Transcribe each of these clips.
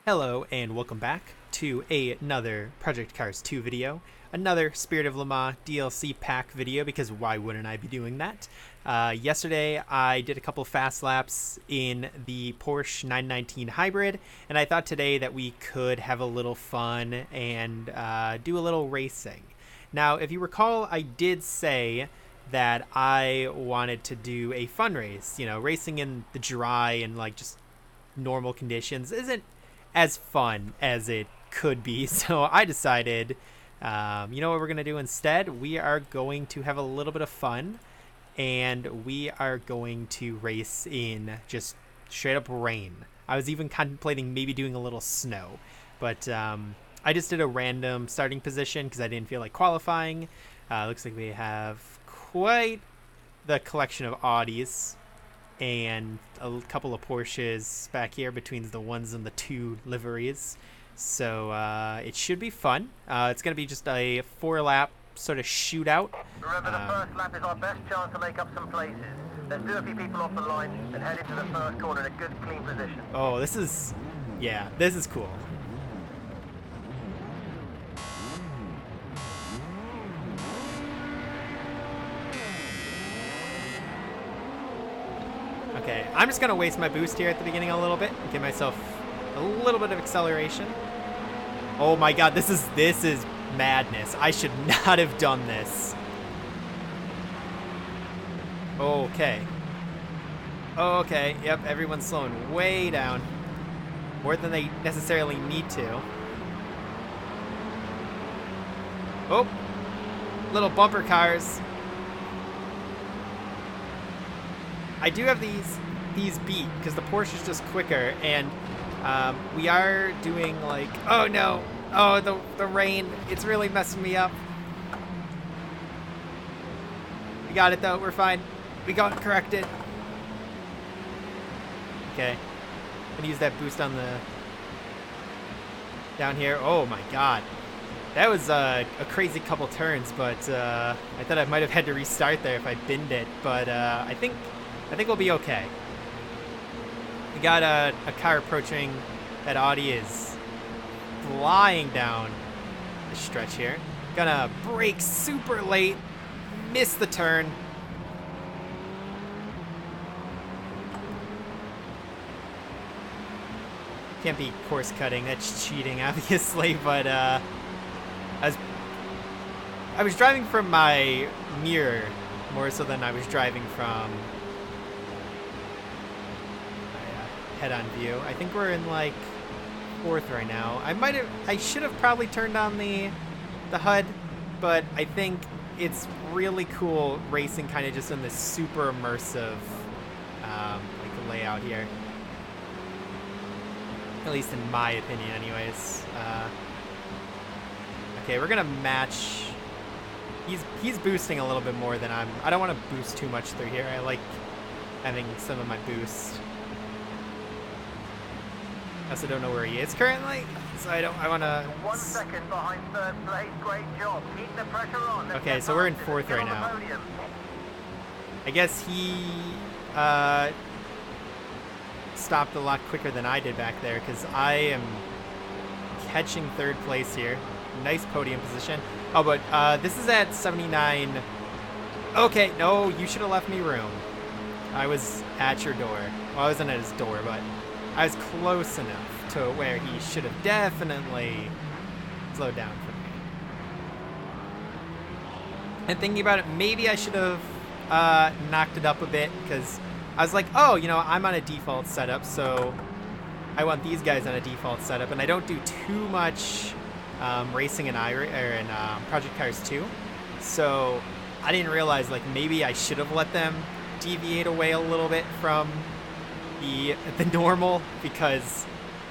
Hello and welcome back to another Project Cars 2 video, another Spirit of Le Mans DLC pack video, because why wouldn't I be doing that? Yesterday I did a couple fast laps in the Porsche 919 Hybrid, and I thought today that we could have a little fun and do a little racing. Now, if you recall, I did say that I wanted to do a fun race. You know, racing in the dry and like just normal conditions isn't as fun as it could be, so I decided you know what we're gonna do instead? We are going to have a little bit of fun, and we are going to race in just straight up rain. I was even contemplating maybe doing a little snow, but I just did a random starting position because I didn't feel like qualifying. Looks like we have quite the collection of Audis and a couple of Porsches back here between the ones and the two liveries. So it should be fun. It's going to be just a 4-lap sort of shootout. Remember, the first lap is our best chance to make up some places. Let's do a few people off the line and head into the first corner in a good, clean position. Oh, this is cool. Okay, I'm just going to waste my boost here at the beginning a little bit and give myself a little bit of acceleration. Oh my god, this is madness. I should not have done this. Okay. Okay, yep, everyone's slowing way down. More than they necessarily need to. Oh, little bumper cars. I do have these beat because the Porsche is just quicker, and we are doing like, oh no, oh the rain, it's really messing me up. We got it though, we're fine. We got it corrected. Okay, I'm gonna use that boost on the down here. Oh my god, that was a crazy couple turns, but I thought I might have had to restart there if I binned it, but I think we'll be okay. We got a car approaching. That Audi is flying down the stretch here. Gonna brake super late. Miss the turn. Can't be course cutting. That's cheating, obviously. But I was driving from my mirror more so than I was driving from head-on view. I think we're in like 4th right now. I should have probably turned on the HUD, but I think it's really cool racing kind of just in this super immersive like layout here. At least in my opinion anyways. Okay, we're gonna match. He's boosting a little bit more than I don't want to boost too much through here. I like having some of my boost. I also don't know where he is currently, so I want to... 1 second behind 3rd place, great job. Keep the pressure on. Okay, so we're in 4th right now. I guess he stopped a lot quicker than I did back there, because I am catching 3rd place here. Nice podium position. Oh, but this is at 79. Okay, no, you should have left me room. I was at your door. Well, I wasn't at his door, but I was close enough to where he should have definitely slowed down for me. And thinking about it, maybe I should have knocked it up a bit, because I was like, oh, you know, I'm on a default setup, so I want these guys on a default setup, and I don't do too much racing in Project Cars 2, so I didn't realize, like, maybe I should have let them deviate away a little bit from the normal, because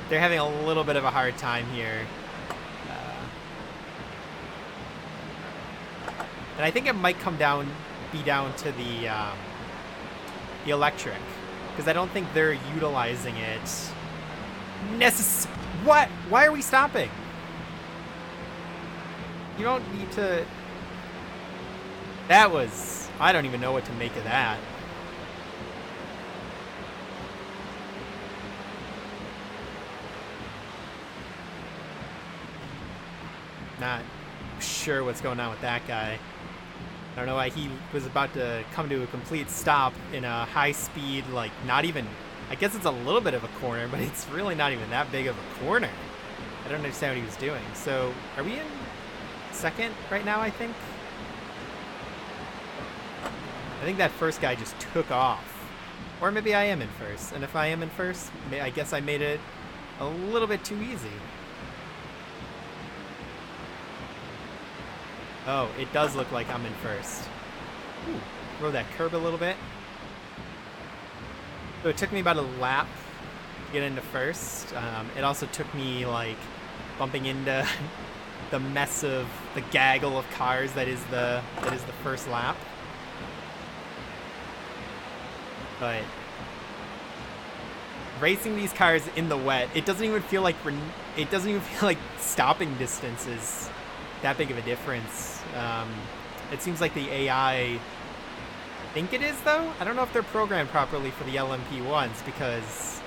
they're having a little bit of a hard time here. And I think it might be down to the electric, because I don't think they're utilizing it. What? Why are we stopping? You don't need to... That was... I don't even know what to make of that. Not sure what's going on with that guy. I don't know why he was about to come to a complete stop in a high speed, like not even, I guess it's a little bit of a corner, but it's really not even that big of a corner. I don't understand what he was doing. So are we in second right now, I think? I think that first guy just took off. Or maybe I am in first. And if I am in first, I guess I made it a little bit too easy. Oh, it does look like I'm in first. Ooh, rode that curb a little bit. So it took me about a lap to get into first. It also took me like bumping into the mess of the gaggle of cars that is the first lap. But racing these cars in the wet, it doesn't even feel like stopping distance is that big of a difference. It seems like the AI think it is, though. I don't know if they're programmed properly for the LMP1s, because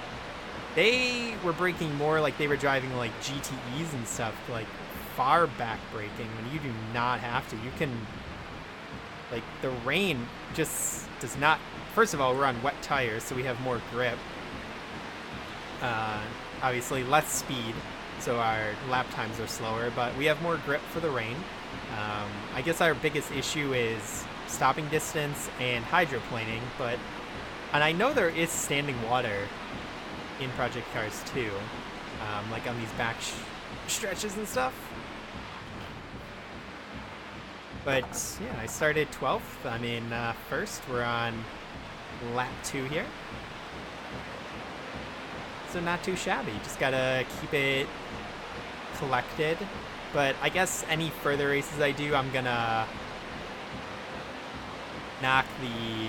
they were braking more like they were driving like GTEs and stuff, like far back braking, when you do not have to. You can, like, the rain just does not. First of all, we're on wet tires, so we have more grip. Obviously less speed, so our lap times are slower, but we have more grip for the rain. I guess our biggest issue is stopping distance and hydroplaning, and I know there is standing water in Project Cars 2, like on these back stretches and stuff. But yeah, I started 12th. I mean, first. We're on lap 2 here. So not too shabby. Just gotta keep it collected. But I guess any further races I do, I'm gonna knock the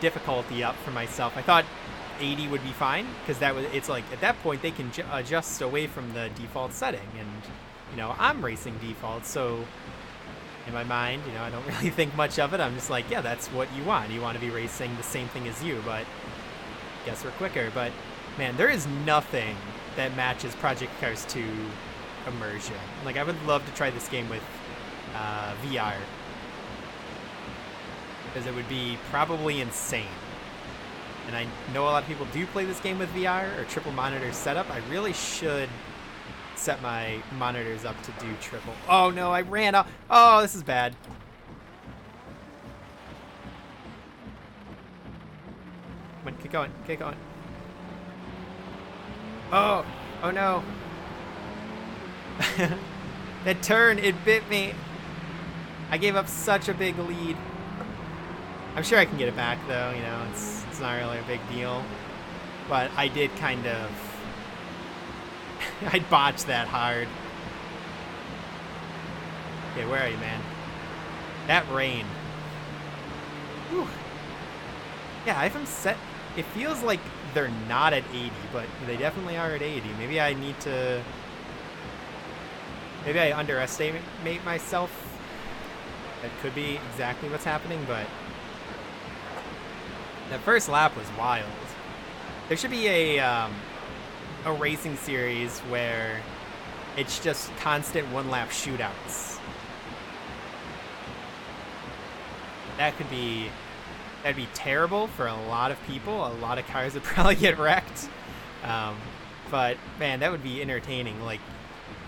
difficulty up for myself. I thought 80 would be fine, because it's like at that point they can adjust away from the default setting, and you know, I'm racing default, so in my mind, you know, I don't really think much of it. I'm just like, yeah, that's what you want. You want to be racing the same thing as you, but guess we're quicker. But man, there is nothing that matches Project Cars 2 immersion. Like, I would love to try this game with VR, because it would be probably insane. And I know a lot of people do play this game with VR or triple monitor setup. I really should set my monitors up to do triple. Oh no, I ran out. Oh, this is bad. Come on, keep going, keep going. Oh, oh no. That turn, it bit me. I gave up such a big lead. I'm sure I can get it back though, you know, it's not really a big deal. But I did kind of, I botched that hard. Okay, where are you, man? That rain. Whew. Yeah, I have them set. It feels like they're not at 80, but they definitely are at 80. Maybe I need to. Maybe I underestimate myself. That could be exactly what's happening, but that first lap was wild. There should be a racing series where it's just constant one-lap shootouts. That'd be terrible for a lot of people. A lot of cars would probably get wrecked. But man, that would be entertaining. Like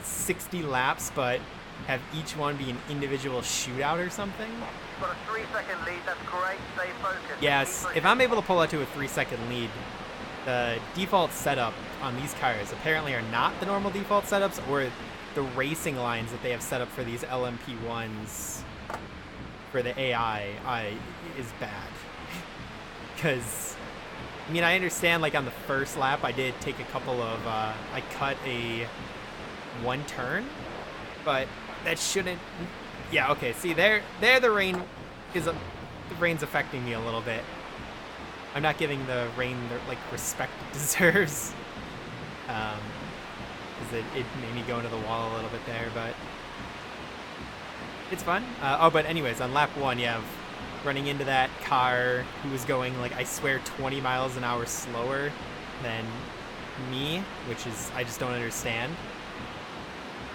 60 laps, but have each one be an individual shootout or something. Got a 3-second lead. That's great. Stay focused. Yes, if I'm able to pull out to a 3-second lead, the default setup on these cars apparently are not the normal default setups, or the racing lines that they have set up for these LMP1s for the AI is bad. Because, I mean, I understand, like, on the first lap, I did take a couple of, I cut one turn, but that shouldn't, yeah, okay, see, there the rain the rain's affecting me a little bit. I'm not giving the rain the, like, respect it deserves, because it made me go into the wall a little bit there, but it's fun. Oh, but anyways, on lap 1, you have running into that car who was going, like, I swear 20 miles an hour slower than me, which is, I just don't understand.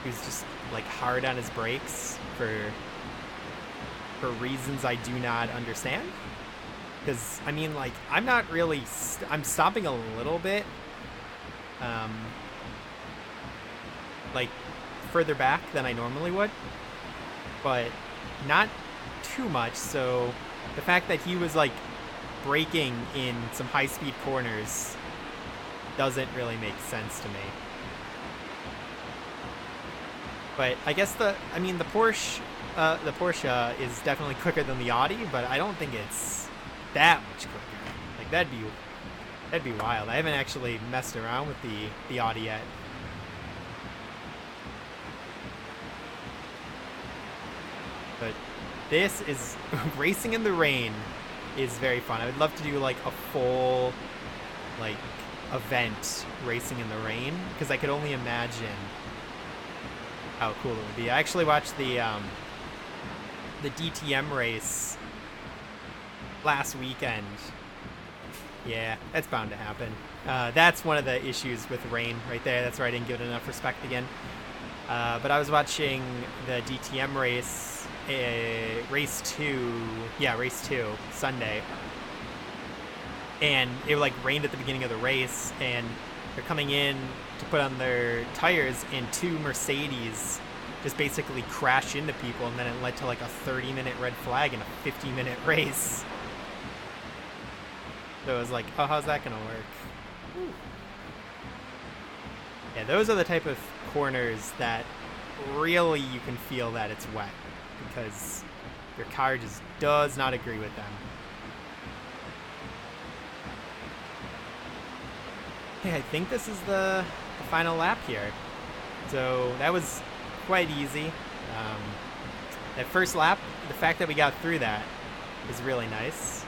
who's just like hard on his brakes for reasons I do not understand. Because I mean, like, I'm not really I'm stopping a little bit, like further back than I normally would, but not too much. So the fact that he was like braking in some high-speed corners doesn't really make sense to me. But I guess the Porsche is definitely quicker than the Audi, but I don't think it's that much quicker. Like that'd be wild. I haven't actually messed around with the Audi yet. But this is racing in the rain is very fun. I would love to do like a full like event racing in the rain, because I could only imagine how cool it would be. I actually watched the DTM race last weekend. Yeah, that's bound to happen. That's one of the issues with rain right there. That's where I didn't give it enough respect again. But I was watching the DTM race, race 2, Sunday. And it like rained at the beginning of the race, and they're coming in to put on their tires, and two Mercedes just basically crash into people, and then it led to like a 30-minute red flag in a 50-minute race. So I was like, oh, how's that gonna work? Ooh. Yeah, those are the type of corners that really you can feel that it's wet, because your car just does not agree with them. Okay, I think this is the final lap here. So that was quite easy. That first lap, the fact that we got through that is really nice.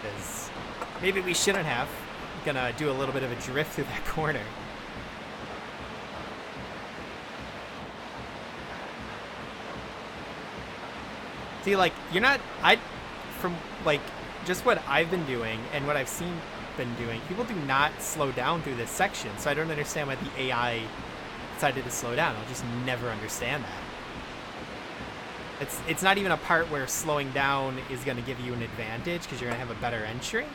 Because maybe we shouldn't have. I'm gonna do a little bit of a drift through that corner. See, like, from like just what I've been doing and what I've been doing, people do not slow down through this section, so I don't understand why the AI decided to slow down. I'll just never understand that. It's not even a part where slowing down is going to give you an advantage because you're going to have a better entry.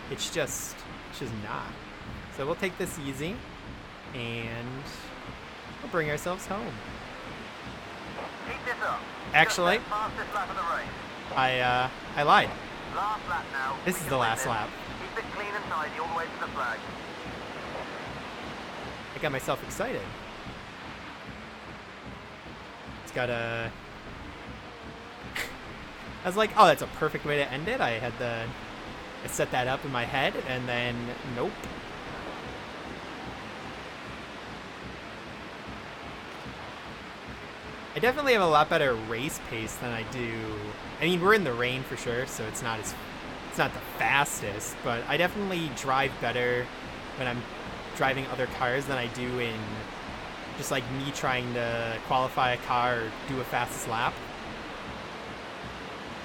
It's just not. So we'll take this easy, and we'll bring ourselves home. Keep this up. Actually, Fastest lap of the race. I lied. Last lap now. This is the last lap. Keep it clean and tidy all the way to the flag. I got myself excited. It's got a... I was like, oh, that's a perfect way to end it. I set that up in my head, and then nope. I definitely have a lot better race pace than I do. I mean, we're in the rain for sure, so it's not the fastest, but I definitely drive better when I'm driving other cars than I do in just like me trying to qualify a car or do a fastest lap.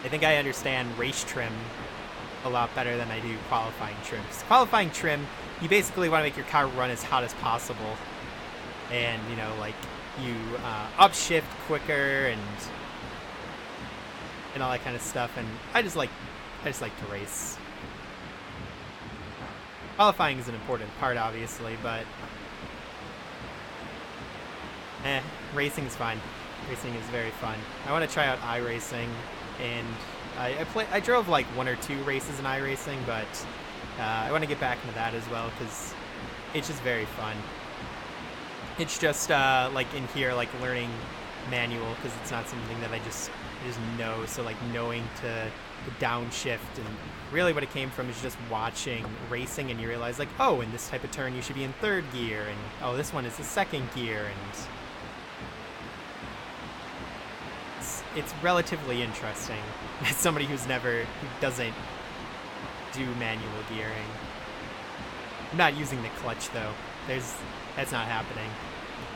I think I understand race trim a lot better than I do qualifying trim. Qualifying trim, you basically want to make your car run as hot as possible, and you know, like you upshift quicker and all that kind of stuff. And I just like to race. Qualifying is an important part, obviously, but racing is fun. Racing is very fun. I want to try out iRacing, and I drove like 1 or 2 races in iRacing, but I want to get back into that as well because it's just very fun. It's just like in here, like learning manual, because it's not something that I just know. So like knowing to downshift, and really what it came from is just watching racing, and you realize like, oh, in this type of turn you should be in 3rd gear, and oh, this one is the 2nd gear, and it's relatively interesting as somebody who doesn't do manual gearing. I'm not using the clutch though. That's not happening.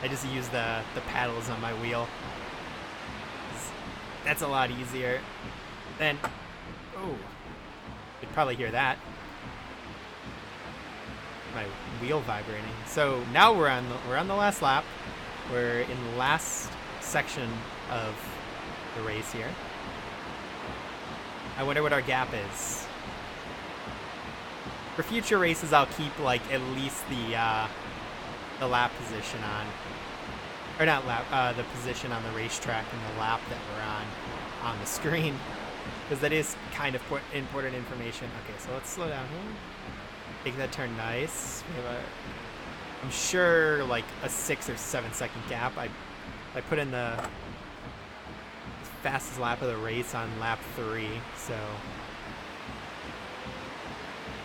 I just use the paddles on my wheel. That's a lot easier. And oh, you'd probably hear that. my wheel vibrating. So now we're on the last lap. We're in the last section of the race here. I wonder what our gap is. For future races, I'll keep like at least the lap position on, or not lap, the position on the racetrack and the lap that we're on the screen, because that is kind of important information. Okay, so let's slow down here. Make that turn nice. We have I'm sure like a 6 or 7 second gap. I put in the fastest lap of the race on lap 3, so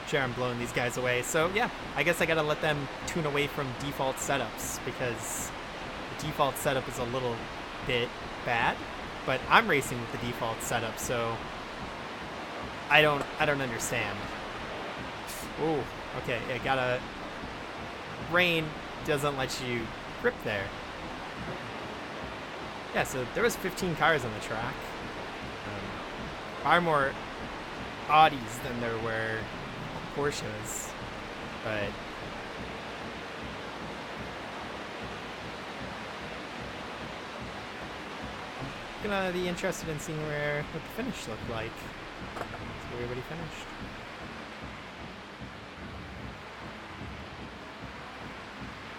sure I'm blowing these guys away. So yeah, I guess I gotta let them tune away from default setups, because the default setup is a little bit bad, but I'm racing with the default setup, so I don't understand. Ooh, okay, I gotta. Rain doesn't let you grip there. Yeah, so there was 15 cars on the track. Far more Audis than there were Porsches, but I'm gonna be interested in seeing what the finish looked like. So everybody finished.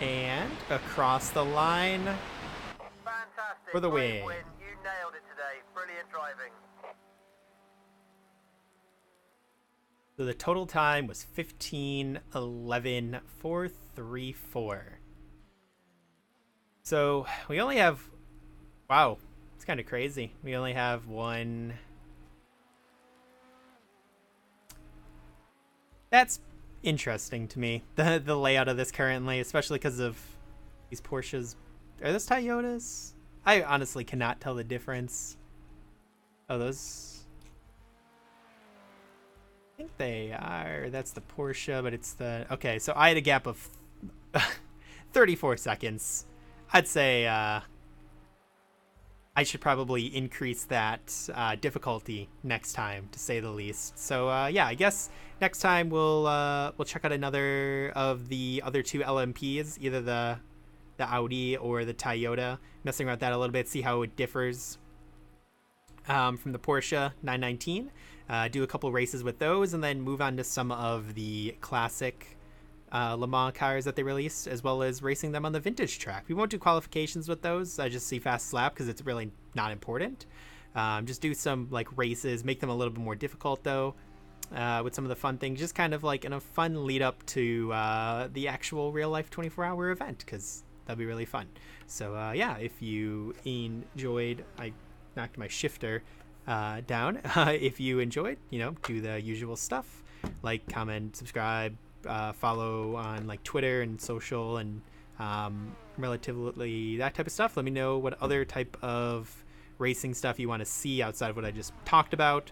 And across the line. Fantastic. For the Great win. You nailed it today. Brilliant driving. So the total time was 15:11.434. So we only have, wow, it's kind of crazy. We only have one. That's interesting to me, the layout of this currently, especially because of these Porsches. Are those Toyotas? I honestly cannot tell the difference. Oh, those, I think they are. That's the Porsche, but it's the, okay, so I had a gap of 34 seconds. I'd say I should probably increase that difficulty next time, to say the least. So yeah, I guess next time we'll check out another of the other two LMPs, either the Audi or the Toyota. Messing around with that a little bit, see how it differs from the Porsche 919. Do a couple races with those, and then move on to some of the classic Le Mans cars that they released, as well as racing them on the vintage track. We won't do qualifications with those. I just see fast lap because it's really not important. Just do some like races, make them a little bit more difficult though, with some of the fun things, just kind of like in a fun lead up to the actual real life 24-hour event, because that'd be really fun. So yeah, if you enjoyed, I knocked my shifter down. If you enjoyed, do the usual stuff, like, comment, subscribe, follow on like Twitter and social and relatively that type of stuff. Let me know what other type of racing stuff you want to see outside of what I just talked about.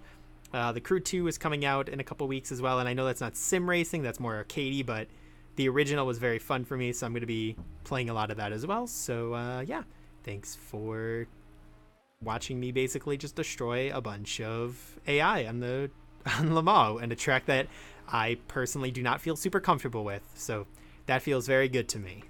The Crew 2 is coming out in a couple weeks as well, and I know that's not sim racing, that's more arcadey, but the original was very fun for me, so I'm going to be playing a lot of that as well. So yeah, thanks for watching me basically just destroy a bunch of AI on Le Mans, and a track that I personally do not feel super comfortable with. So that feels very good to me.